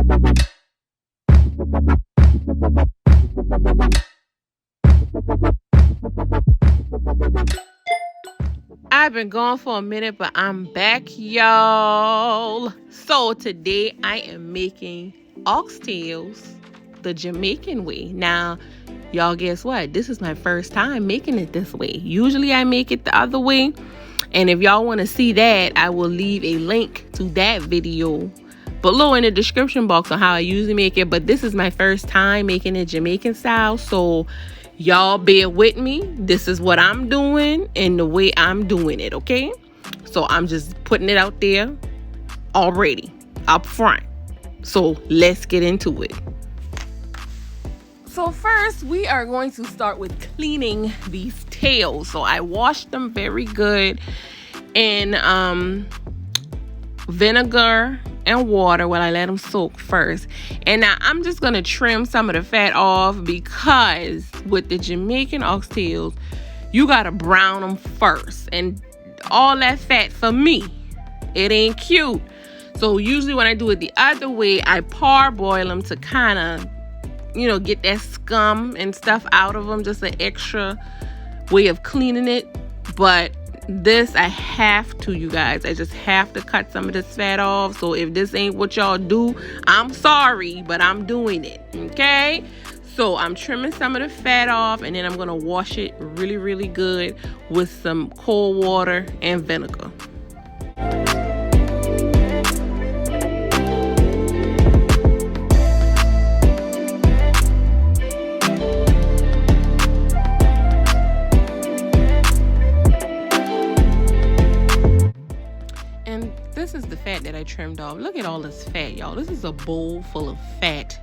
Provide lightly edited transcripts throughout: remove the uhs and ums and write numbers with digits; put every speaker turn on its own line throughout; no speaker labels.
I've been gone for a minute, but I'm back, y'all. So today I am making oxtails the Jamaican way. Now, y'all, guess what? This is my first time making it this way. Usually I make it the other way. And if y'all want to see that, I will leave a link to that video below in the description box on how I usually make it. But this is my first time making it Jamaican style. So y'all bear with me. This is what I'm doing and the way I'm doing it, okay? So I'm just putting it out there already up front. So let's get into it. So first we are going to start with cleaning these tails. So I washed them very good in vinegar and water while I let them soak first. And now I'm just gonna trim some of the fat off, because with the Jamaican oxtails you gotta brown them first, and all that fat, for me, it ain't cute. So usually when I do it the other way, I parboil them to kind of, you know, get that scum and stuff out of them, just an extra way of cleaning it. But this, I have to, you guys. I just have to cut some of this fat off. So if this ain't what y'all do, I'm sorry, but I'm doing it, okay? So I'm trimming some of the fat off, and then I'm going to wash it really, really good with some cold water and vinegar. This is the fat that I trimmed off. Look at all this fat, y'all. This is a bowl full of fat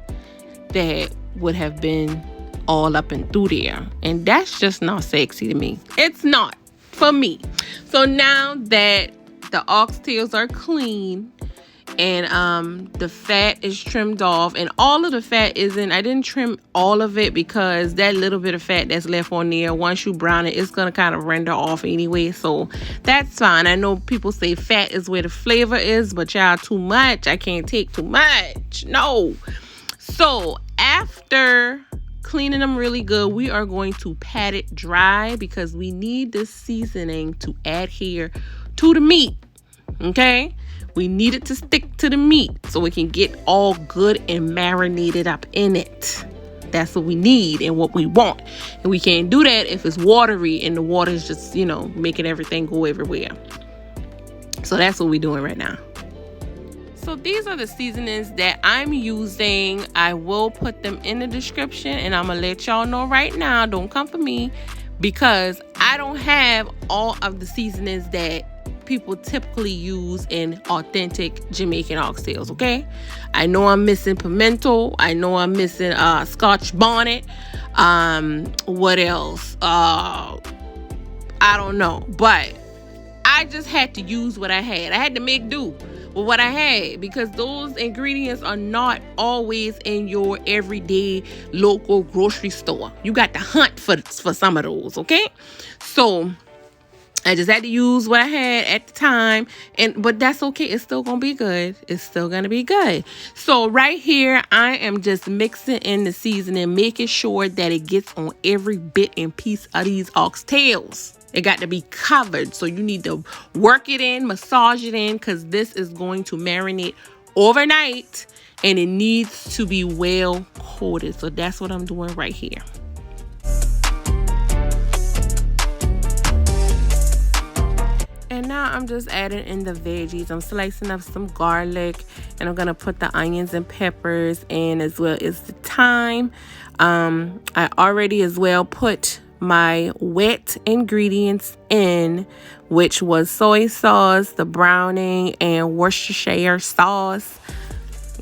that would have been all up and through there. And that's just not sexy to me. It's not for me. So now that the oxtails are clean and the fat is trimmed off, and all of the fat isn't, I didn't trim all of it, because that little bit of fat that's left on there, once you brown it, it's gonna kind of render off anyway. So that's fine. I know people say fat is where the flavor is, but y'all, too much, I can't take too much, no. So after cleaning them really good, we are going to pat it dry, because we need this seasoning to adhere to the meat, okay? We need it to stick to the meat so it can get all good and marinated up in it. That's what we need and what we want. And we can't do that if it's watery and the water is just, you know, making everything go everywhere. So that's what we're doing right now. So these are the seasonings that I'm using. I will put them in the description, and I'm going to let y'all know right now, don't come for me, because I don't have all of the seasonings that people typically use in authentic Jamaican oxtails, okay? I know I'm missing pimento. I know I'm missing Scotch bonnet. What else? I don't know. But I just had to use what I had. I had to make do with what I had, because those ingredients are not always in your everyday local grocery store. You got to hunt for some of those, okay? So I just had to use what I had at the time, but that's okay. It's still gonna be good. It's still gonna be good. So right here, I am just mixing in the seasoning, making sure that it gets on every bit and piece of these oxtails. It got to be covered. So you need to work it in, massage it in, because this is going to marinate overnight, and it needs to be well coated. So that's what I'm doing right here. And now I'm just adding in the veggies. I'm slicing up some garlic, and I'm gonna put the onions and peppers in, as well as the thyme. I already as well put my wet ingredients in, which was soy sauce, the browning, and Worcestershire sauce.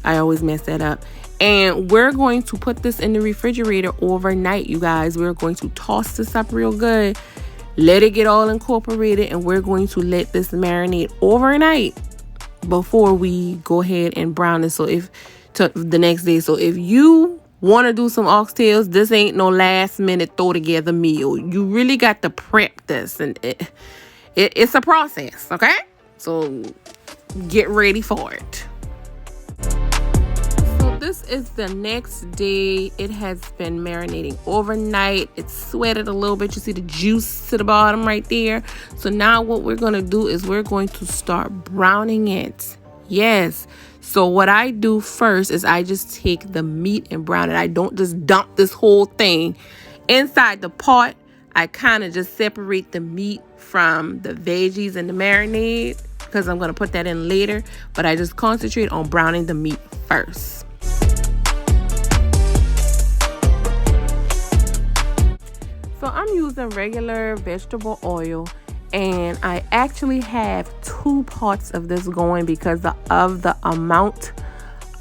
I always mess that up. And we're going to put this in the refrigerator overnight, you guys. We're going to toss this up real good, let it get all incorporated, and we're going to let this marinate overnight before we go ahead and brown it. So the next day. So if you want to do some oxtails, this ain't no last minute throw together meal. You really got to prep this, and it's a process, okay? So get ready for it. is the next day. It has been marinating overnight. It's sweated a little bit. You see the juice to the bottom right there. So now what we're going to do is we're going to start browning it. Yes. So what I do first is I just take the meat and brown it. I don't just dump this whole thing inside the pot. I kind of just separate the meat from the veggies and the marinade because I'm going to put that in later. But I just concentrate on browning the meat first. So I'm using regular vegetable oil, and I actually have 2 pots of this going because of the amount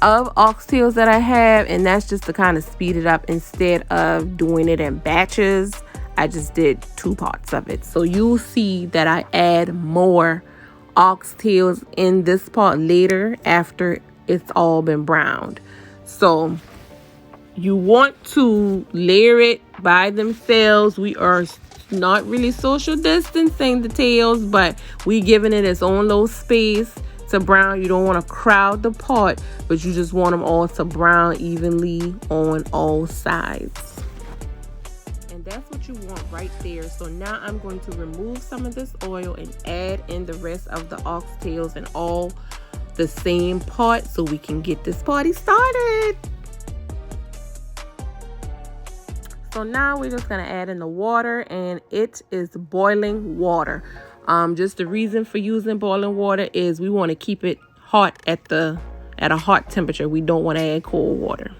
of oxtails that I have, and that's just to kind of speed it up. Instead of doing it in batches, I just did 2 pots of it. So you'll see that I add more oxtails in this pot later after it's all been browned. So you want to layer it by themselves. We are not really social distancing the tails, but we giving it its own little space to brown. You don't want to crowd the pot, but you just want them all to brown evenly on all sides. And that's what you want right there. So now I'm going to remove some of this oil and add in the rest of the oxtails in all the same pot so we can get this party started. So now we're just going to add in the water, and it is boiling water. Just the reason for using boiling water is we want to keep it hot at a hot temperature. We don't want to add cold water.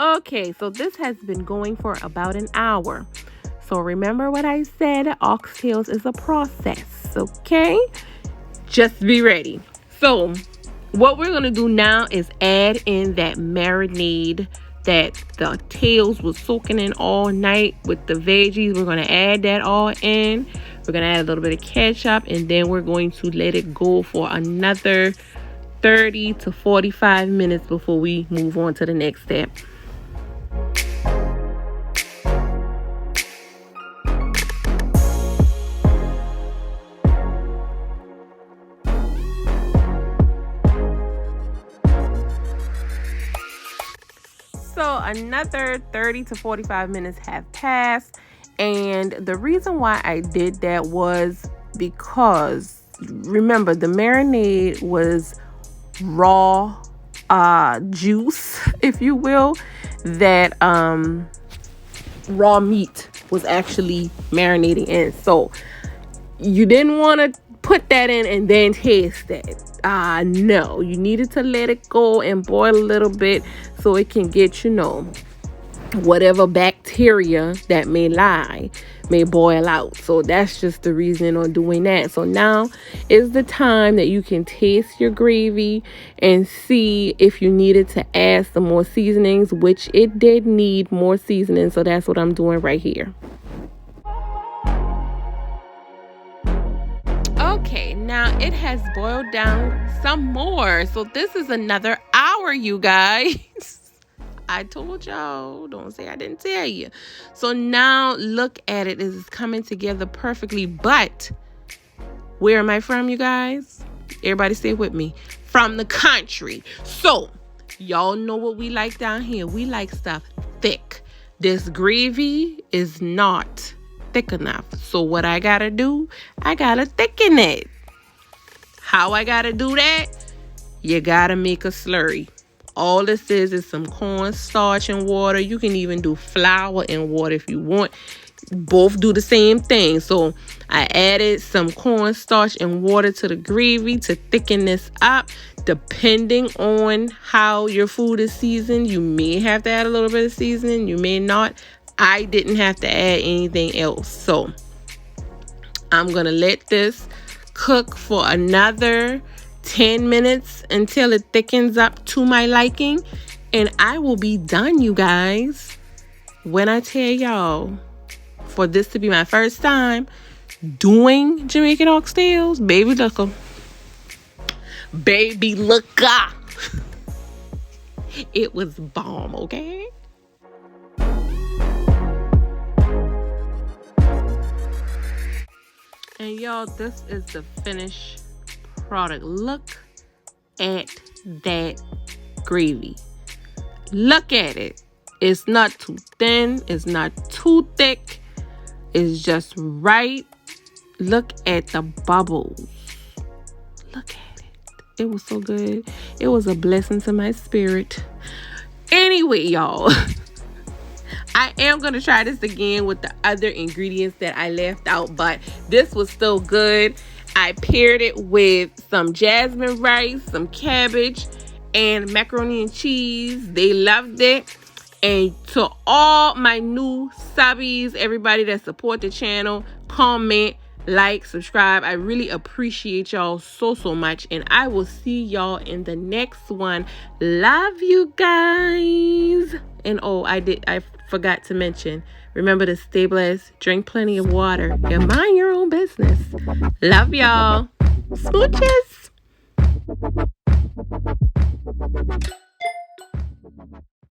Okay, so this has been going for about an hour. So remember what I said, oxtails is a process, okay? Just be ready. So what we're going to do now is add in that marinade that the tails was soaking in all night with the veggies. We're going to add that all in. We're going to add a little bit of ketchup, and then we're going to let it go for another 30 to 45 minutes before we move on to the next step. So another 30 to 45 minutes have passed, and the reason why I did that was because, remember, the marinade was raw juice, if you will, that raw meat was actually marinating in. So you didn't want to put that in and then taste it. No, you needed to let it go and boil a little bit so it can get, whatever bacteria that may boil out. So that's just the reason on doing that. So now is the time that you can taste your gravy and see if you needed to add some more seasonings, which it did need more seasoning. So that's what I'm doing right here. Okay, now it has boiled down some more. So this is another hour, you guys. I told y'all, don't say I didn't tell you. So now look at it. It's coming together perfectly. But where am I from, you guys? Everybody stay with me. From the country. So y'all know what we like down here. We like stuff thick. This gravy is not thick enough. So what I gotta do, I gotta thicken it. How I gotta do that? You gotta make a slurry. All this is some cornstarch and water. You can even do flour and water if you want. Both do the same thing. So I added some cornstarch and water to the gravy to thicken this up. Depending on how your food is seasoned, you may have to add a little bit of seasoning. You may not. I didn't have to add anything else. So I'm going to let this cook for another 10 minutes until it thickens up to my liking. And I will be done, you guys. When I tell y'all, for this to be my first time doing Jamaican oxtails, baby looker. Baby looker. It was bomb, okay? And y'all, this is the finished product. Look at that gravy. Look at it. It's not too thin. It's not too thick. It's just right. Look at the bubbles. Look at it. It was so good. It was a blessing to my spirit. Anyway, y'all. I am going to try this again with the other ingredients that I left out, but this was still good. I paired it with some jasmine rice, some cabbage, and macaroni and cheese. They loved it. And to all my new subbies, everybody that support the channel, comment, like, subscribe. I really appreciate y'all so much. And I will see y'all in the next one. Love you guys. And oh, I forgot to mention, remember to stay blessed, drink plenty of water, and mind your own business. Love y'all. Smooches.